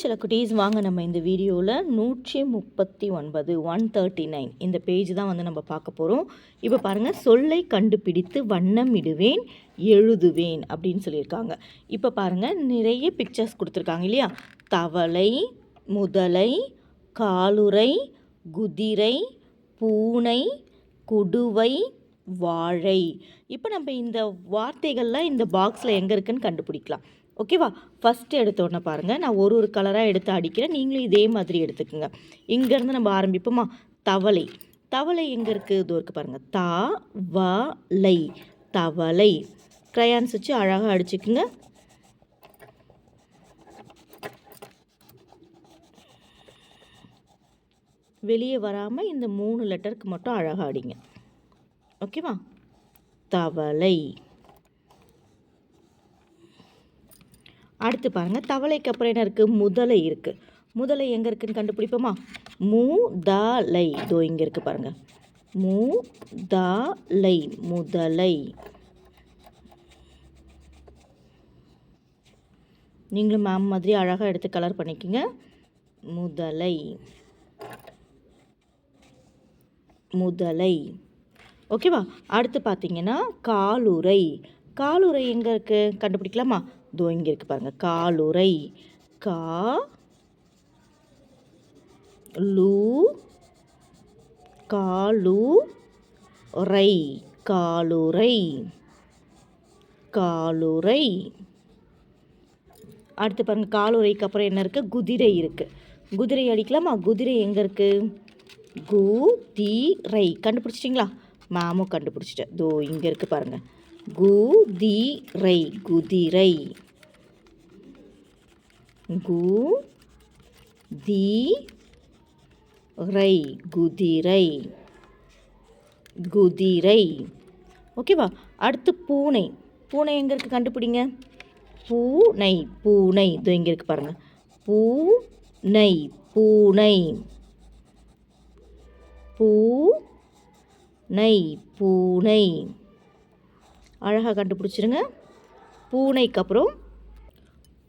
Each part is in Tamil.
சில குட்டீஸ் வாங்க நம்ம இந்த வீடியோவில் 139 139 இந்த பேஜ் தான் வந்து நம்ம பார்க்க போகிறோம். இப்போ பாருங்கள், சொல்லை கண்டுபிடித்து வண்ணம் இடுவேன் எழுதுவேன் அப்படின்னு சொல்லியிருக்காங்க. இப்போ பாருங்கள், நிறைய பிக்சர்ஸ் கொடுத்துருக்காங்க இல்லையா? தவளை, முதலை, காலுரை, குதிரை, பூனை, குடுவை, வாழை. இப்போ நம்ம இந்த வார்த்தைகள்லாம் இந்த பாக்ஸில் எங்கே இருக்குன்னு கண்டுபிடிக்கலாம். ஓகேவா? ஃபஸ்ட்டு எடுத்தோடனே பாருங்கள், நான் ஒரு கலராக எடுத்து அடிக்கிறேன். நீங்களும் இதே மாதிரி எடுத்துக்கோங்க. இங்கேருந்து நம்ம ஆரம்பிப்போமா? தவளை. தவளை எங்கே இருக்குது? இதோ இருக்குது பாருங்கள். லை, தவளை. க்ரையான்ஸ் வச்சு அழகாக அடிச்சுக்குங்க. வெளியே வராமல் இந்த 3 லெட்டருக்கு மட்டும் அழகாக அடிங்க. ஓகேவா? தவளை. அடுத்து பாருங்கள், தவளைக்கு அப்புறம் என்ன இருக்குது? முதலை இருக்குது. முதலை எங்கே இருக்குதுன்னு கண்டுபிடிப்போமா? முதலை. இதோ இங்கே இருக்குது பாருங்கள். முதலை, முதலை. நீங்களும் மேம் மாதிரி அழகாக எடுத்து கலர் பண்ணிக்கோங்க. முதலை, முதலை. ஓகேவா? அடுத்து பார்த்தீங்கன்னா காலுரை. காலுரை எங்கே இருக்குது கண்டுபிடிக்கலாமா? இதோ இங்கே இருக்குது பாருங்கள். காலுரை. காலுரை, காலுரை, காலுரை. அடுத்து பாருங்கள், காலுரைக்கு அப்புறம் என்ன இருக்குது? குதிரை இருக்குது. குதிரை அடிக்கலாமா? குதிரை எங்கே இருக்குது? குதிரை. கண்டுபிடிச்சிட்டிங்களா? மேமும் கண்டுபிடிச்சிட்டேன். இதோ இங்கே இருக்குது பாருங்கள். குதிரை, குதிரை, குதிரை, குதிரை, குதிரை. ஓகேவா? அடுத்து பூனை. பூனை எங்கே இருக்குது கண்டுபிடிங்க. பூனை, பூனை. இதோ இங்கே இருக்குது பாருங்கள். பூனை, பூனை, பூனை, பூனை. அழகாக கண்டுபிடிச்சிருங்க. பூனைக்கு அப்புறம்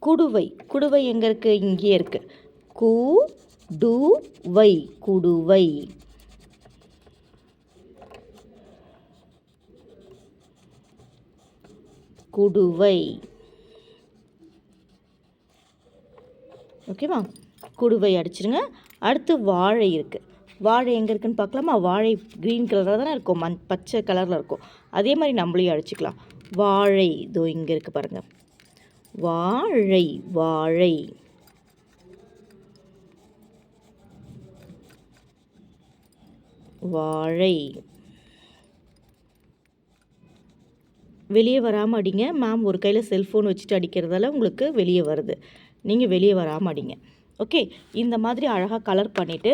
குடுவை. குடுவை எங்கே இருக்குது? இங்கே இருக்குது. குடுவை, குடுவை, குடுவை. ஓகேவா? குடுவை அடிச்சிருங்க. அடுத்து வாழை இருக்குது. வாழை எங்கே இருக்குதுன்னு பார்க்கலாமா? வாழை க்ரீன் கலராக தானே இருக்கும், பச்சை கலரில் இருக்கும். அதே மாதிரி நம்மளையும் அடிச்சுக்கலாம். வாழை. இதோ இங்கே இருக்குது பாருங்கள். வாழை, வாழை, வாழை. வெளியே வராமல் அடிங்க. மேம் ஒரு கையில் செல்ஃபோன் வச்சுட்டு அடிக்கிறதால உங்களுக்கு வெளியே வருது. நீங்கள் வெளியே வராமல் அடிங்க. ஓகே? இந்த மாதிரி அழகாக கலர் பண்ணிவிட்டு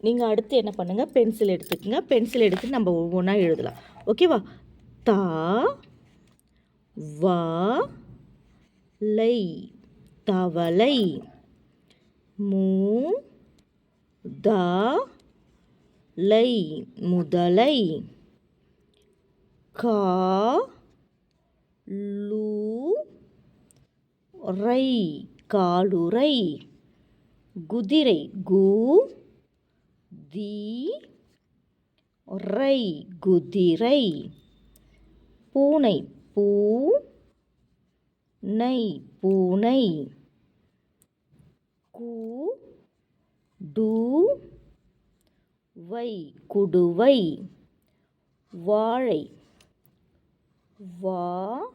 நீங்கள் அடுத்து என்ன பண்ணுங்கள்? பென்சில் எடுத்துக்கோங்க. பென்சில் எடுத்து நம்ம ஒவ்வொன்றா எழுதலாம். ஓகேவா? லை, தவளை. லை, முதலை. காலுரை, காலுரை. குதிரை, குதிரை, குதிரை. பூனை, பூனை, பூனை. குடுவை, குடுவை. வாழை, வாழை,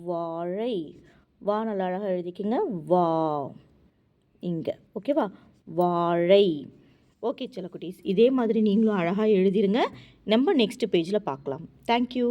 வாழை. வானல் அழகாக எழுதிக்கிங்க. வா இங்கே. ஓகேவா? வாழை. ஓகே செல்ல குட்டீஸ், இதே மாதிரி நீங்களும் அழகாக எழுதிருங்க. நம்ம நெக்ஸ்ட் பேஜில் பார்க்கலாம். தேங்க்யூ.